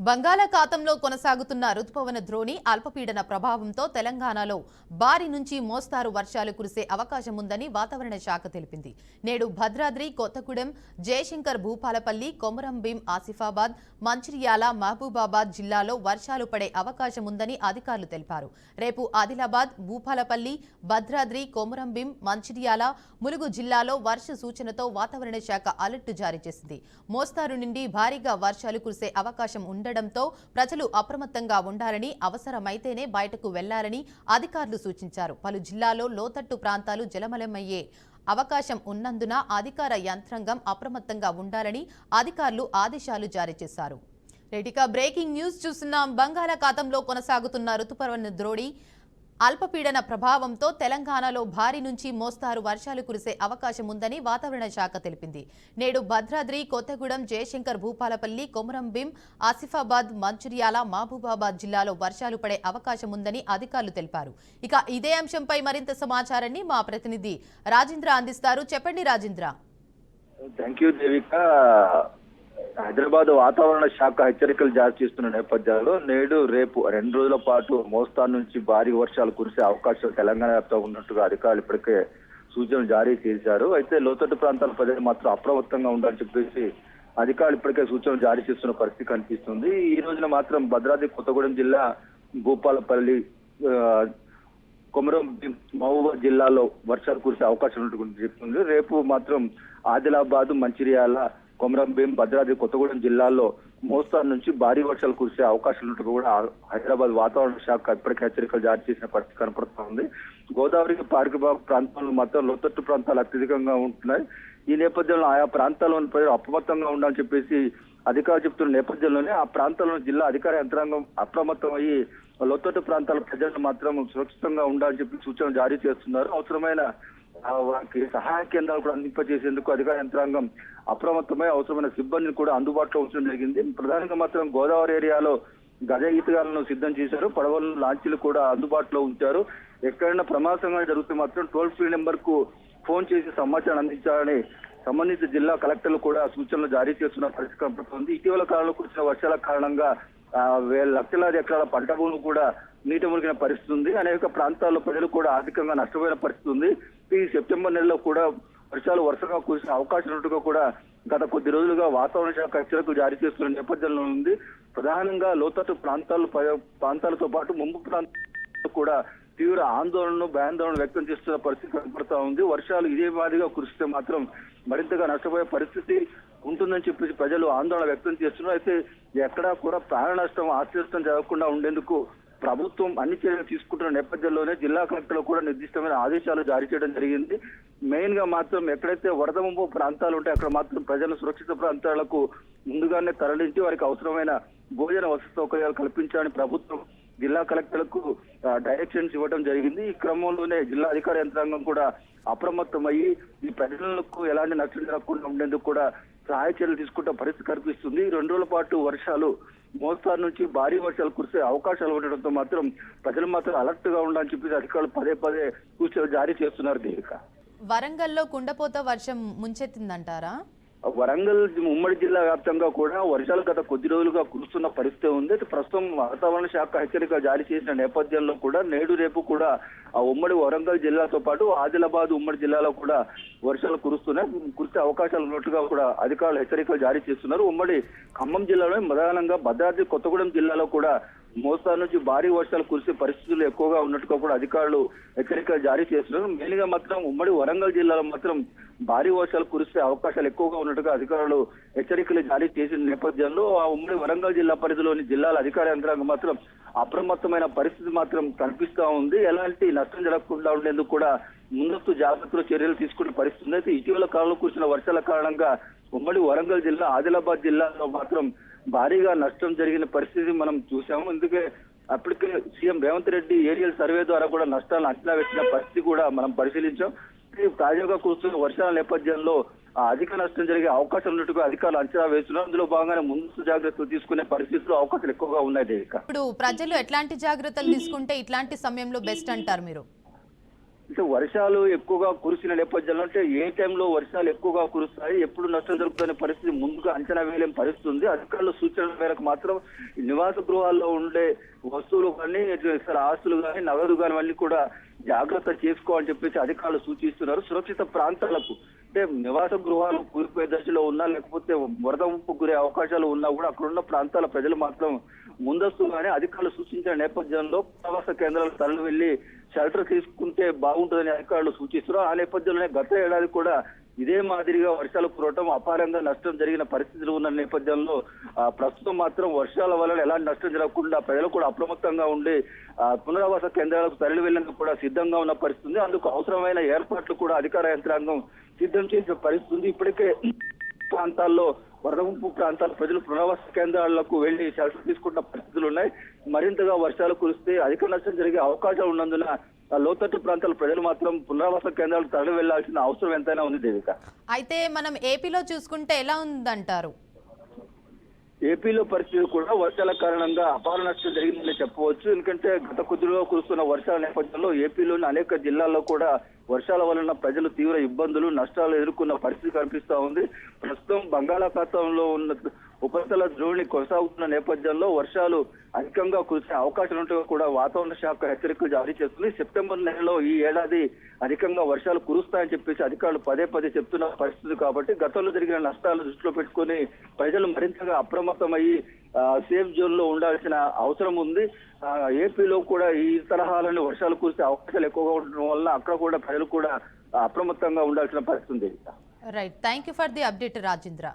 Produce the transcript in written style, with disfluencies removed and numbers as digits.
బంగాళాఖాతంలో కొనసాగుతున్న రుతుపవన ద్రోణి అల్పపీడన ప్రభావంతో తెలంగాణలో భారీ నుంచి మోస్తారు వర్షాలు కురిసే అవకాశం ఉందని వాతావరణ శాఖ తెలిపింది. నేడు భద్రాద్రి, కొత్తగూడెం, జయశంకర్ భూపాలపల్లి, కొమరంభీం, ఆసిఫాబాద్, మంచిర్యాల, మహబూబాబాద్ జిల్లాలో వర్షాలు పడే అవకాశం ఉందని అధికారులు తెలిపారు. రేపు ఆదిలాబాద్, భూపాలపల్లి, భద్రాద్రి, కొమరంభీం, మంచిర్యాల, ములుగు జిల్లాలో వర్ష సూచనతో వాతావరణ శాఖ అలర్ట్ జారీ చేసింది. మోస్తారు నుండి భారీగా వర్షాలు కురిసే అవకాశం ఉండడంతో ప్రజలు అప్రమత్తంగా ఉండాలని, అవసరమైతేనే బయటకు వెళ్లాలని అధికారులు సూచించారు. పలు జిల్లాల్లో లోతట్టు ప్రాంతాలు జలమయమయ్యే అవకాశం ఉన్నందున అధికార యంత్రాంగం అప్రమత్తంగా ఉండాలని అధికారులు ఆదేశాలు జారీ చేశారు. బ్రేకింగ్ న్యూస్ చూస్తున్నాం. బంగాళాఖాతంలో కొనసాగుతున్న రుతుపవన ద్రోణి అల్పపీడన ప్రభావంతో తెలంగాణలో భారీ నుంచి మోస్తారు వర్షాలు కురిసే అవకాశం ఉందని వాతావరణ శాఖ తెలిపింది. నేడు భద్రాద్రి, కొత్తగూడెం, జయశంకర్ భూపాలపల్లి, కొమరంభీం, ఆసిఫాబాద్, మంచిర్యాల, మహబూబాబాద్ జిల్లాలో వర్షాలు పడే అవకాశం ఉందని అధికారులు తెలిపారు. ఇక ఇదే అంశంపై మరింత సమాచారాన్ని మా ప్రతినిధి రాజేంద్ర అందిస్తారు. చెప్పండి రాజేంద్ర. థాంక్యూ దేవిక. హైదరాబాద్ వాతావరణ శాఖ హెచ్చరికలు జారీ చేస్తున్న నేపథ్యంలో నేడు, రేపు 2 రోజుల పాటు మోస్తారు నుంచి భారీ వర్షాలు కురిసే అవకాశాలు తెలంగాణ వ్యాప్తంగా ఉన్నట్టుగా అధికారులు ఇప్పటికే సూచనలు జారీ చేశారు. అయితే లోతట్టు ప్రాంతాల ప్రజలు మాత్రం అప్రమత్తంగా ఉండాలని చెప్పేసి అధికారులు ఇప్పటికే సూచనలు జారీ చేస్తున్న పరిస్థితి కనిపిస్తుంది. ఈ రోజున మాత్రం భద్రాద్రి కొత్తగూడెం జిల్లా, భూపాలపల్లి, కొమరంభీం, మహబూబాబాద్ జిల్లాలో వర్షాలు కురిసే అవకాశం ఉన్నట్టు చెప్తుంది. రేపు మాత్రం ఆదిలాబాద్, మంచిర్యాల, కొమరంభీం, భద్రాద్రి, కొత్తగూడెం జిల్లాల్లో మోస్తారు నుంచి భారీ వర్షాలు కురిసే అవకాశాలు ఉన్నట్టు కూడా హైదరాబాద్ వాతావరణ శాఖ ఇప్పటికే హెచ్చరికలు జారీ చేసిన పరిస్థితి కనపడుతూ ఉంది. గోదావరికి పారికబాగ్ ప్రాంతాల్లో మాత్రం లోతట్టు ప్రాంతాలు అత్యధికంగా ఉంటున్నాయి. ఈ నేపథ్యంలో ఆయా ప్రాంతాల్లోని ప్రజలు అప్రమత్తంగా ఉండాలని చెప్పేసి అధికారులు చెప్తున్న నేపథ్యంలోనే ఆ ప్రాంతాల్లో జిల్లా అధికార యంత్రాంగం అప్రమత్తం అయ్యి లోతట్టు ప్రాంతాల ప్రజలను మాత్రం సురక్షితంగా ఉండాలని చెప్పి సూచనలు జారీ చేస్తున్నారు. అవసరమైన వారికి సహాయ కేంద్రాలు కూడా అందింపజేసేందుకు అధికార యంత్రాంగం అప్రమత్తమై అవసరమైన సిబ్బందిని కూడా అందుబాటులో ఉంచడం జరిగింది. ప్రధానంగా మాత్రం గోదావరి ఏరియాలో గజ ఈతగాలను సిద్ధం చేశారు. పడవలను, లాంచీలు కూడా అందుబాటులో ఉంచారు. ఎక్కడైనా ప్రమాదంగా జరిగితే మాత్రం టోల్ ఫ్రీ నెంబర్ కు ఫోన్ చేసి సమాచారం అందించాలని సంబంధిత జిల్లా కలెక్టర్లు కూడా సూచనలు జారీ చేస్తున్న పరిస్థితి కనపడుతోంది. ఇటీవల కాలంలో కురిసిన వర్షాల కారణంగా లక్షలాది ఎకరాల పంట భూములు కూడా నీట మునిగిన పరిస్థితి ఉంది. అనేక ప్రాంతాల్లో ప్రజలు కూడా ఆర్థికంగా నష్టపోయిన పరిస్థితి ఉంది. ఈ సెప్టెంబర్ నెలలో కూడా వర్షాలు వరుసగా కురిసిన అవకాశం ఉన్నట్టుగా కూడా గత కొద్ది రోజులుగా వాతావరణ శాఖ హెచ్చరికలు జారీ చేస్తున్న నేపథ్యంలో ఉంది. ప్రధానంగా లోతట్టు ప్రాంతాలతో పాటు ముంపు ప్రాంతాలు కూడా తీవ్ర ఆందోళనను, భయాందోళన వ్యక్తం చేస్తున్న పరిస్థితి కనపడతా ఉంది. వర్షాలు ఇదే మాదిరిగా కురిస్తే మాత్రం మరింతగా నష్టపోయే పరిస్థితి ఉంటుందని చెప్పేసి ప్రజలు ఆందోళన వ్యక్తం చేస్తున్నారు. అయితే ఎక్కడా కూడా ప్రాణ నష్టం, ఆస్తి నష్టం జరగకుండా ఉండేందుకు ప్రభుత్వం అన్ని చర్యలు తీసుకుంటున్న నేపథ్యంలోనే జిల్లా కలెక్టర్లు కూడా నిర్దిష్టమైన ఆదేశాలు జారీ చేయడం జరిగింది. మెయిన్ గా మాత్రం ఎక్కడైతే వరద ముంపు ప్రాంతాలు ఉంటాయో అక్కడ మాత్రం ప్రజలు సురక్షిత ప్రాంతాలకు ముందుగానే తరలించి వారికి అవసరమైన భోజన వసతి సౌకర్యాలు కల్పించాలని ప్రభుత్వం జిల్లా కలెక్టర్లకు డైరెక్షన్స్ ఇవ్వడం జరిగింది. ఈ క్రమంలోనే జిల్లా అధికార యంత్రాంగం కూడా అప్రమత్తమయ్యి ఈ ప్రజలకు ఎలాంటి నష్టం జరగకుండా ఉండేందుకు కూడా సహాయ చర్యలు తీసుకుంటే పరిస్థితి కనిపిస్తుంది. 2 రోజుల పాటు వర్షాలు మోస్తారు నుంచి భారీ వర్షాలు కురిసే అవకాశాలు ఉండడంతో మాత్రం ప్రజలు మాత్రం అలర్ట్ గా ఉండాలని చెప్పి అధికారులు పదే పదే సూచనలు జారీ చేస్తున్నారు. దేవిక, వరంగల్లో కుండపోత వర్షం ముంచెత్తిందంటారా? వరంగల్ ఉమ్మడి జిల్లా వ్యాప్తంగా కూడా వర్షాలు గత కొద్ది రోజులుగా కురుస్తున్న పరిస్థితి ఉంది. ప్రస్తుతం వాతావరణ శాఖ హెచ్చరికలు జారీ చేసిన నేపథ్యంలో కూడా నేడు, రేపు కూడా ఆ ఉమ్మడి వరంగల్ జిల్లాతో పాటు ఆదిలాబాద్ ఉమ్మడి జిల్లాలో కూడా వర్షాలు కురిసే అవకాశాలు ఉన్నట్టుగా కూడా అధికారులు హెచ్చరికలు జారీ చేస్తున్నారు. ఉమ్మడి ఖమ్మం జిల్లాలో ప్రధానంగా భద్రాద్రి, కొత్తగూడెం జిల్లాలో కూడా మోస్తారు నుంచి భారీ వర్షాలు కురిసే పరిస్థితులు ఎక్కువగా ఉన్నట్టుగా కూడా అధికారులు హెచ్చరికలు జారీ చేస్తున్నారు. మెయిన్ గా మాత్రం ఉమ్మడి వరంగల్ జిల్లాలో మాత్రం భారీ వర్షాలు కురిసే అవకాశాలు ఎక్కువగా ఉన్నట్టుగా అధికారులు హెచ్చరికలు జారీ చేసిన నేపథ్యంలో ఆ ఉమ్మడి వరంగల్ జిల్లా పరిధిలోని జిల్లాల అధికార యంత్రాంగం మాత్రం అప్రమత్తమైన పరిస్థితి మాత్రం కనిపిస్తా ఉంది. ఎలాంటి నష్టం జరగకుండా ఉండేందుకు కూడా ముందస్తు జాగ్రత్తలు చర్యలు తీసుకునే పరిస్థితి అయితే ఇటీవల కాలంలో కురిసిన వర్షాల కారణంగా ఉమ్మడి వరంగల్ జిల్లా, ఆదిలాబాద్ జిల్లాలో మాత్రం భారీగా నష్టం జరిగిన పరిస్థితి మనం చూసాము. అందుకే అప్పటికే CM Revanth Reddy aerial survey ద్వారా కూడా నష్టాలను అంచనా వేసిన పరిస్థితి కూడా మనం పరిశీలించాం. తాజాగా కురుస్తున్న వర్షాల నేపథ్యంలో అధిక నష్టం జరిగే అవకాశం ఉన్నట్టుగా అధికారులు అంచనా వేస్తున్నారు. అందులో భాగంగానే ముందస్తు జాగ్రత్తలు తీసుకునే పరిస్థితులు అవకాశాలు ఎక్కువగా ఉన్నాయి. దేవిక, ఇప్పుడు ప్రజలు ఎట్లాంటి జాగ్రత్తలు తీసుకుంటే ఇట్లాంటి సమయంలో బెస్ట్ అంటారు మీరు? అంటే వర్షాలు ఎక్కువగా కురిసిన నేపథ్యంలో అంటే ఏ టైంలో వర్షాలు ఎక్కువగా కురుస్తాయి, ఎప్పుడు నష్టం జరుగుతున్న పరిస్థితి ముందుగా అంచనా వేయలేని పరిస్థితి ఉంది. అధికారుల సూచనల మేరకు మాత్రం ఈ నివాస గృహాల్లో ఉండే వస్తువులు కానీ, ఇతర ఆస్తులు కానీ, నగదు కానీ అన్ని కూడా జాగ్రత్త చేసుకోవాలని చెప్పేసి అధికారులు సూచిస్తున్నారు. సురక్షిత ప్రాంతాలకు అంటే నివాస గృహాలు కూలిపోయే దశలో ఉన్నా, లేకపోతే వరద ముప్పు గురే అవకాశాలు ఉన్నా కూడా అక్కడ ఉన్న ప్రాంతాల ప్రజలు మాత్రం ముందస్తుగానే అధికారులు సూచించిన నేపథ్యంలో ప్రవాస కేంద్రాలకు తరలి వెళ్లి షెల్టర్ తీసుకుంటే బాగుంటుందని అధికారులు సూచిస్తున్నారు. ఆ నేపథ్యంలోనే గత ఏడాది కూడా ఇదే మాదిరిగా వర్షాలు కురవటం, అపారంగా నష్టం జరిగిన పరిస్థితులు ఉన్న నేపథ్యంలో ప్రస్తుతం మాత్రం వర్షాల వలన ఎలాంటి నష్టం జరగకుండా ప్రజలు కూడా అప్రమత్తంగా ఉండి పునరావాస కేంద్రాలకు తరలి వెళ్లేందుకు కూడా సిద్ధంగా ఉన్న పరిస్థితి ఉంది. అందుకు అవసరమైన ఏర్పాట్లు కూడా అధికార యంత్రాంగం సిద్ధం చేసే పరిస్థితి ఉంది. ఇప్పటికే ప్రాంతాల్లో వరద ముంపు ప్రాంతాల ప్రజలు పునరావాస కేంద్రాలకు వెళ్లి షెల్టర్ తీసుకున్న పరిస్థితులు ఉన్నాయి. మరింతగా వర్షాలు కురిస్తే అధిక నష్టం జరిగే అవకాశాలు ఉన్నందున లోతట్టు ప్రాంతాల ప్రజలు మాత్రం పునరావాస కేంద్రాలకు తరలి వెళ్లాల్సిన అవసరం ఎంతైనా ఉంది దేవిక. అయితే మనం ఏపీలో చూసుకుంటే ఎలా ఉందంటారు? ఏపీలో పరిస్థితి కూడా వర్షాల కారణంగా అపార నష్టం జరిగిందని చెప్పవచ్చు. ఎందుకంటే గత కొద్ది రోజులు కురుస్తున్న వర్షాల నేపథ్యంలో ఏపీలోని అనేక జిల్లాల్లో కూడా వర్షాల వలన ప్రజలు తీవ్ర ఇబ్బందులు, నష్టాలు ఎదుర్కొన్న పరిస్థితి కనిపిస్తా ఉంది. ప్రస్తుతం బంగాళాఖాతంలో ఉన్న ఉపరితల ద్రోణి కొనసాగుతున్న నేపథ్యంలో వర్షాలు అధికంగా కురిసే అవకాశం ఉంటే కూడా వాతావరణ శాఖ హెచ్చరికలు జారీ చేస్తుంది. సెప్టెంబర్ నెలలో ఈ ఏడాది అధికంగా వర్షాలు కురుస్తాయని చెప్పేసి అధికారులు పదే పదే చెప్తున్న పరిస్థితి కాబట్టి గతంలో జరిగిన నష్టాలను దృష్టిలో పెట్టుకుని ప్రజలు మరింతగా అప్రమత్తమయ్యి సేఫ్ జోన్ లో ఉండాల్సిన అవసరం ఉంది. ఏపీలో కూడా ఈ తరహాలను వర్షాలు కురిసే అవకాశాలు ఎక్కువగా ఉండడం వల్ల అక్కడ కూడా ప్రజలు కూడా అప్రమత్తంగా ఉండాల్సిన పరిస్థితి ఉంది. Right, thank you for the update Rajendra.